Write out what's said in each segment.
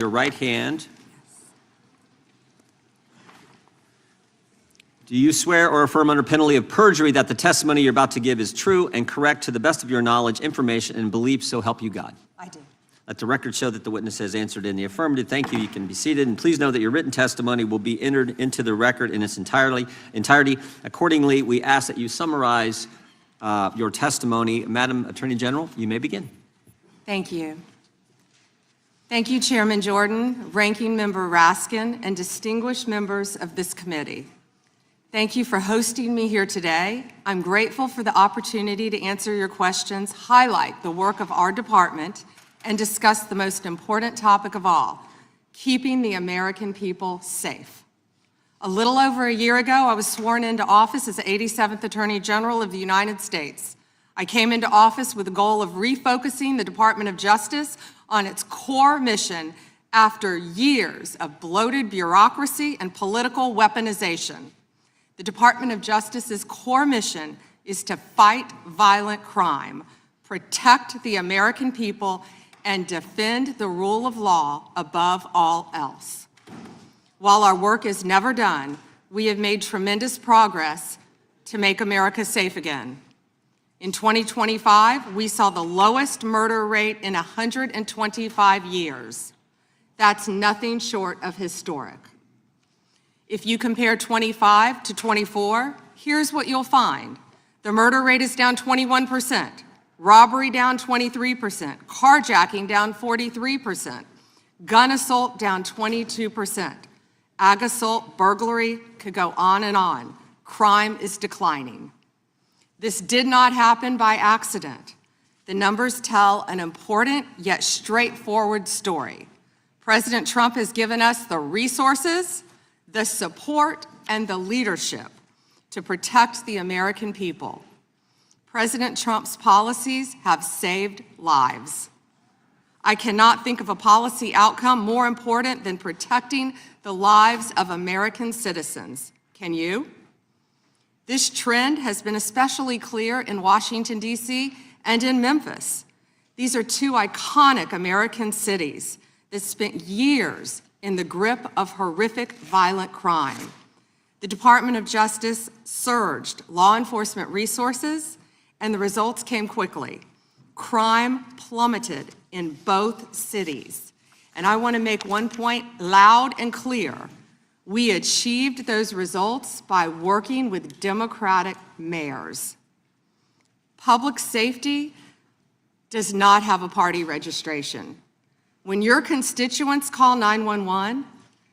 Your right hand. Do you swear or affirm under penalty of perjury that the testimony you're about to give is true and correct to the best of your knowledge, information, and belief, so help you God? I do. Let the record show that the witness has answered in the affirmative. Thank you. You can be seated. And please know that your written testimony will be entered into the record in its entirety. Accordingly, we ask that you summarize your testimony. Madam Attorney General, you may begin. Thank you. Thank you, Chairman Jordan, Ranking Member Raskin, and distinguished members of this committee. Thank you for hosting me here today. I'm grateful for the opportunity to answer your questions, highlight the work of our department, and discuss the most important topic of all, keeping the American people safe. A little over a year ago, I was sworn into office as the 87th Attorney General of the United States. I came into office with the goal of refocusing the Department of Justice on its core mission after years of bloated bureaucracy and political weaponization. The Department of Justice's core mission is to fight violent crime, protect the American people, and defend the rule of law above all else. While our work is never done, we have made tremendous progress to make America safe again. In 2025, we saw the lowest murder rate in 125 years. That's nothing short of historic. If you compare 25 to 24, here's what you'll find. The murder rate is down 21%, robbery down 23%, carjacking down 43%, gun assault down 22%, ag assault, burglary, could go on and on. Crime is declining. This did not happen by accident. The numbers tell an important yet straightforward story. President Trump has given us the resources, the support, and the leadership to protect the American people. President Trump's policies have saved lives. I cannot think of a policy outcome more important than protecting the lives of American citizens. Can you? This trend has been especially clear in Washington, D.C. and in Memphis. These are two iconic American cities that spent years in the grip of horrific violent crime. The Department of Justice surged law enforcement resources, and the results came quickly. Crime plummeted in both cities. And I want to make one point loud and clear. We achieved those results by working with Democratic mayors. Public safety does not have a party registration. When your constituents call 911,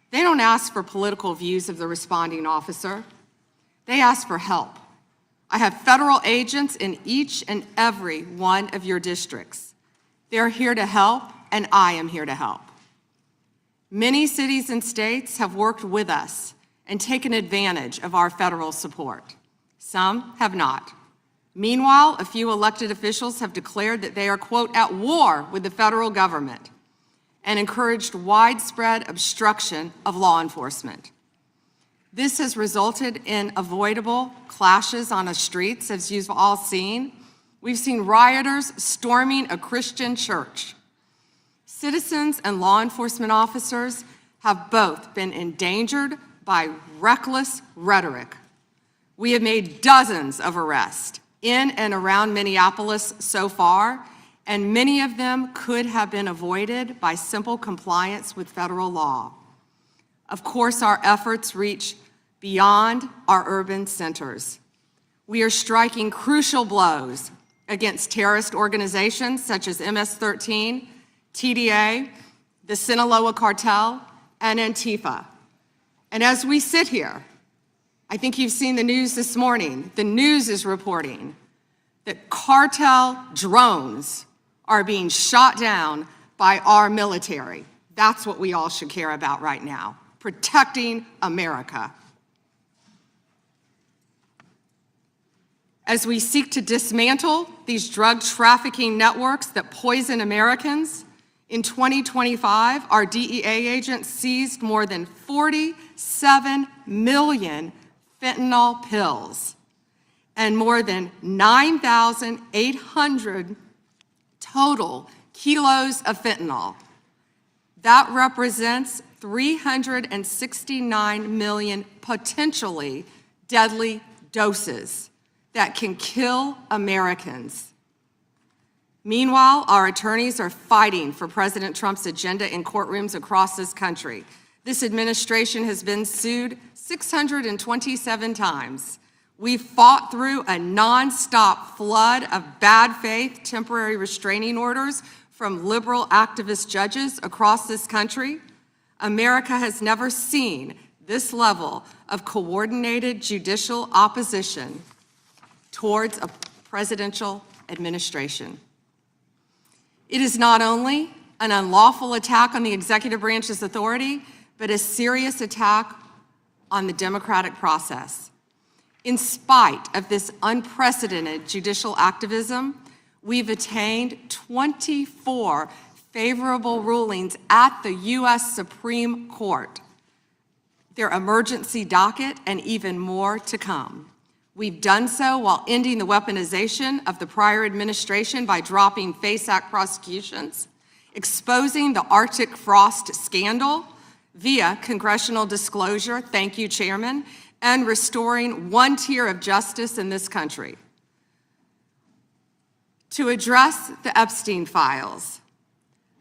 they don't ask for political views of the responding officer. They ask for help. I have federal agents in each and every one of your districts. They're here to help, and I am here to help. Many cities and states have worked with us and taken advantage of our federal support. Some have not. Meanwhile, a few elected officials have declared that they are, quote, at war with the federal government and encouraged widespread obstruction of law enforcement. This has resulted in avoidable clashes on the streets, as you've all seen. We've seen rioters storming a Christian church. Citizens and law enforcement officers have both been endangered by reckless rhetoric. We have made dozens of arrests in and around Minneapolis so far, and many of them could have been avoided by simple compliance with federal law. Of course, our efforts reach beyond our urban centers. We are striking crucial blows against terrorist organizations such as MS-13, TDA, the Sinaloa cartel, and Antifa. And as we sit here, I think you've seen the news this morning. The news is reporting that cartel drones are being shot down by our military. That's what we all should care about right now, protecting America. As we seek to dismantle these drug trafficking networks that poison Americans, in 2025, our DEA agents seized more than 47 million fentanyl pills and more than 9,800 total kilos of fentanyl. That represents 369 million potentially deadly doses that can kill Americans. Meanwhile, our attorneys are fighting for President Trump's agenda in courtrooms across this country. This administration has been sued 627 times. We've fought through a nonstop flood of bad faith temporary restraining orders from liberal activist judges across this country. America has never seen this level of coordinated judicial opposition towards a presidential administration. It is not only an unlawful attack on the executive branch's authority, but a serious attack on the democratic process. In spite of this unprecedented judicial activism, we've attained 24 favorable rulings at the U.S. Supreme Court, their emergency docket, and even more to come. We've done so while ending the weaponization of the prior administration by dropping FACE Act prosecutions, exposing the Arctic frost scandal via congressional disclosure, thank you, Chairman, and restoring one tier of justice in this country. To address the Epstein files,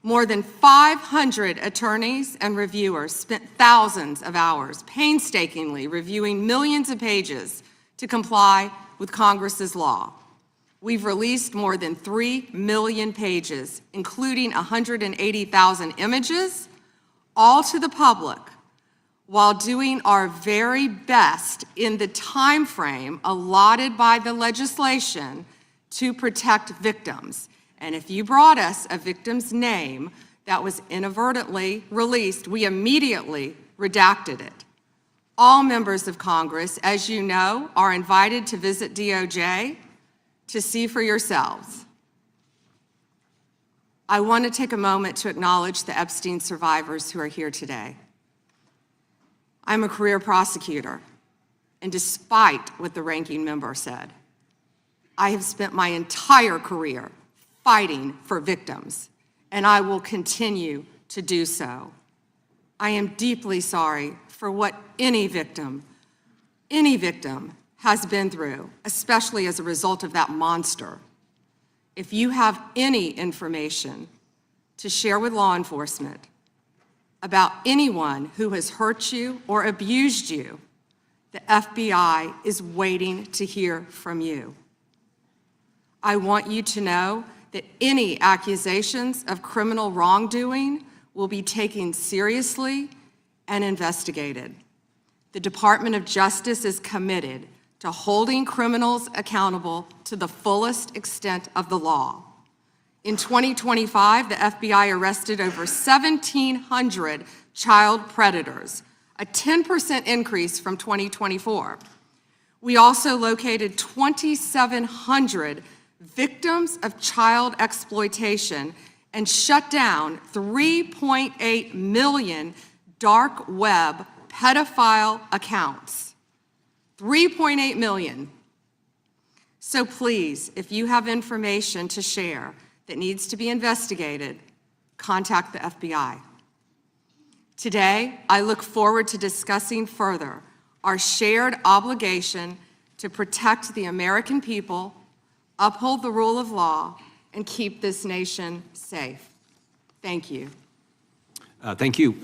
more than 500 attorneys and reviewers spent thousands of hours painstakingly reviewing millions of pages to comply with Congress's law. We've released more than 3 million pages, including 180,000 images, all to the public, while doing our very best in the time frame allotted by the legislation to protect victims. And if you brought us a victim's name that was inadvertently released, we immediately redacted it. All members of Congress, as you know, are invited to visit DOJ to see for yourselves. I want to take a moment to acknowledge the Epstein survivors who are here today. I'm a career prosecutor, and despite what the ranking member said, I have spent my entire career fighting for victims, and I will continue to do so. I am deeply sorry for what any victim has been through, especially as a result of that monster. If you have any information to share with law enforcement about anyone who has hurt you or abused you, the FBI is waiting to hear from you. I want you to know that any accusations of criminal wrongdoing will be taken seriously and investigated. The Department of Justice is committed to holding criminals accountable to the fullest extent of the law. In 2025, the FBI arrested over 1,700 child predators, a 10% increase from 2024. We also located 2,700 victims of child exploitation and shut down 3.8 million dark web pedophile accounts. 3.8 million. So please, if you have information to share that needs to be investigated, contact the FBI. Today, I look forward to discussing further our shared obligation to protect the American people, uphold the rule of law, and keep this nation safe. Thank you. Thank you.